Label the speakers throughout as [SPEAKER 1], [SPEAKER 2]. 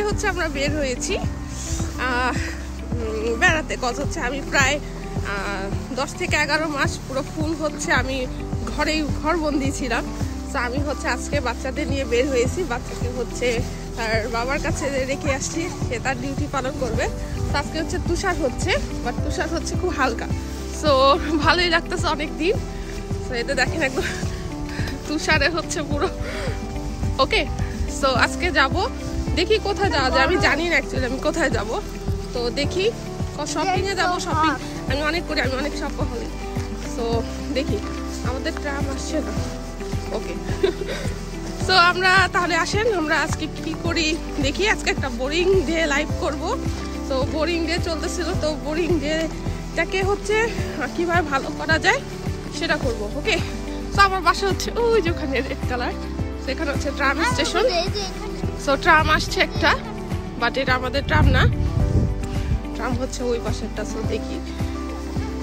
[SPEAKER 1] হচ্ছে আমরা বের হয়েছি বেড়াতে। কজ হচ্ছে আমি প্রায় 10 থেকে 11 মাস পুরো ফুল হচ্ছে আমি ঘরবন্দি ছিলাম। তো আমি হচ্ছে আজকে বাচ্চাদের নিয়ে বের হয়েছি। বাচ্চাকে হচ্ছে তার বাবার কাছে রেখে আসছি, সে তার ডিউটি পালন করবে। তো আজকে হচ্ছে তুষার হচ্ছে, বাট তুষার হচ্ছে খুব হালকা, সো ভালোই লাগতেছে অনেক দিন। তো এতে দেখেন একদম তুষারে হচ্ছে পুরো ওকে। সো আজকে যাব, দেখি কোথায় যাওয়া যায়। আমি জানি না অ্যাকচুয়ালি আমি কোথায় যাব। তো দেখি শপিংয়ে যাব। শপিং আমি অনেক করি, আমি অনেক শপহলিক। সো দেখি, আমাদের ট্রাম আসছে না। ওকে, সো আমরা তাহলে আসেন আমরা আজকে কি করি দেখি। আজকে একটা বোরিং ডে লাইভ করব। তো বোরিং ডে চলতেছিল, তো বোরিং ডেটাকে হচ্ছে কীভাবে ভালো করা যায় সেটা করব। ওকে, সো আমার বাসা হচ্ছে ওই যে ওখানে রেড কালার, সেখানে হচ্ছে ট্রাম স্টেশন। সো ট্রাম আসছে একটা, বাট এটা আমাদের ট্রাম না, ট্রাম হচ্ছে ওই পাশেরটা। সো দেখি,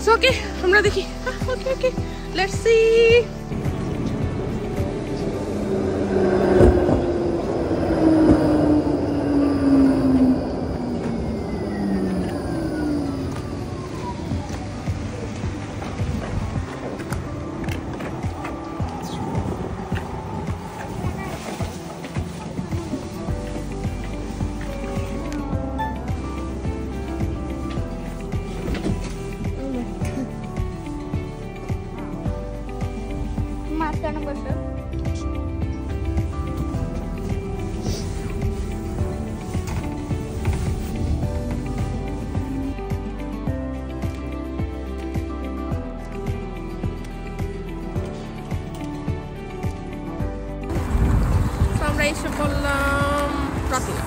[SPEAKER 1] সো ওকে আমরা দেখি। ওকে ওকে, লেটস সি। আমরা এসে বললাম প্রতিনা,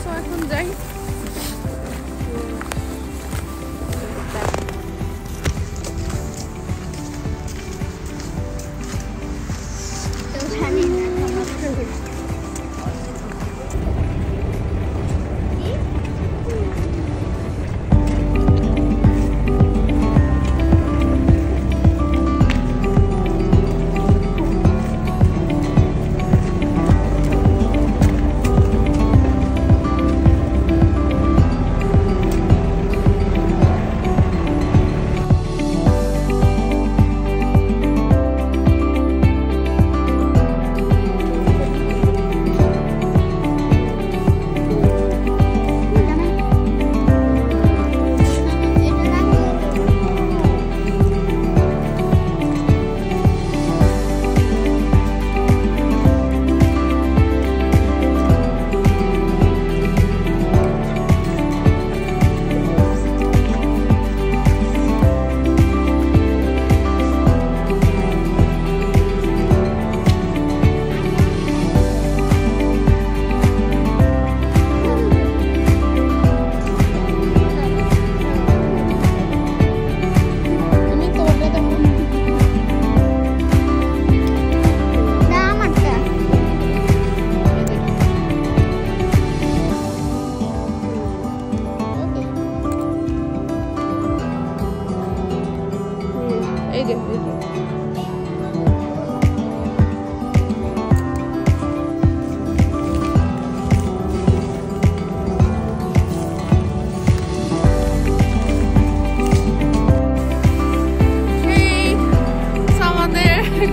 [SPEAKER 1] সো এখন যাই।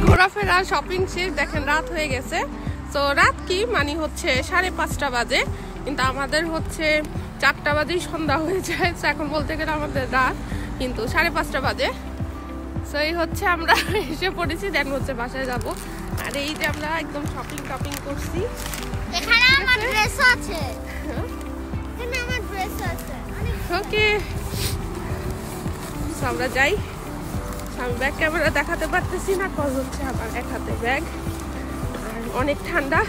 [SPEAKER 1] ঘোরাফেরা শপিং শেষ, দেখেন রাত হয়ে গেছে। তো রাত কি মানে হচ্ছে 5:30 বাজে, কিন্তু আমাদের হচ্ছে 4টা বাজেই সন্ধ্যা হয়ে যায়। তো এখন বলতে গেলে আমাদের রাত, কিন্তু 5:30 বাজে। তো এই হচ্ছে আমরা এসে পড়েছি, দেন হচ্ছে বাসায় যাব। আর এই যে আমরা একদম শপিং করছি।
[SPEAKER 2] এখানে আমার ড্রেস আছে, এখানে আমার ড্রেস আছে।
[SPEAKER 1] ওকে, তো আমরা যাই। আমি ব্যাগ ক্যামেরা দেখাতে পারতেছি না, কজ হচ্ছে আমার এক হাতে ব্যাগ, আর অনেক ঠান্ডা।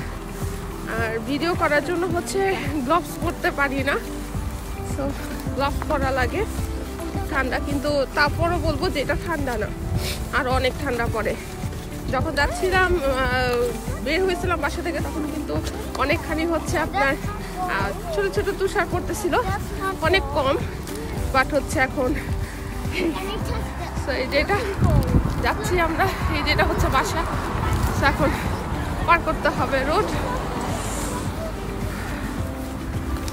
[SPEAKER 1] আর ভিডিও করার জন্য হচ্ছে গ্লাভস পরতে পারি না, সো গ্লাভস পরা লাগে। ঠান্ডা, কিন্তু তারপরও বলবো যে এটা ঠান্ডা না, আর অনেক ঠান্ডা পড়ে। যখন যাচ্ছিলাম বের হয়েছিলাম বাসা থেকে, তখন কিন্তু অনেকখানি হচ্ছে আপনার ছোট ছোট তুষার পড়তেছিল, অনেক কম। বাট হচ্ছে এখন এই যেটা যাচ্ছি আমরা, এই যেটা হচ্ছে বাসা। এখন পার করতে হবে রোড।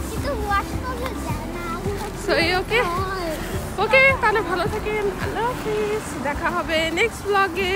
[SPEAKER 2] কিন্তু ওয়াশ করলে যায় না।
[SPEAKER 1] সো ওকে ওকে, তাহলে ভালো থাকেন, আল্লাহ হাফিজ, দেখা হবে নেক্সট ব্লগে।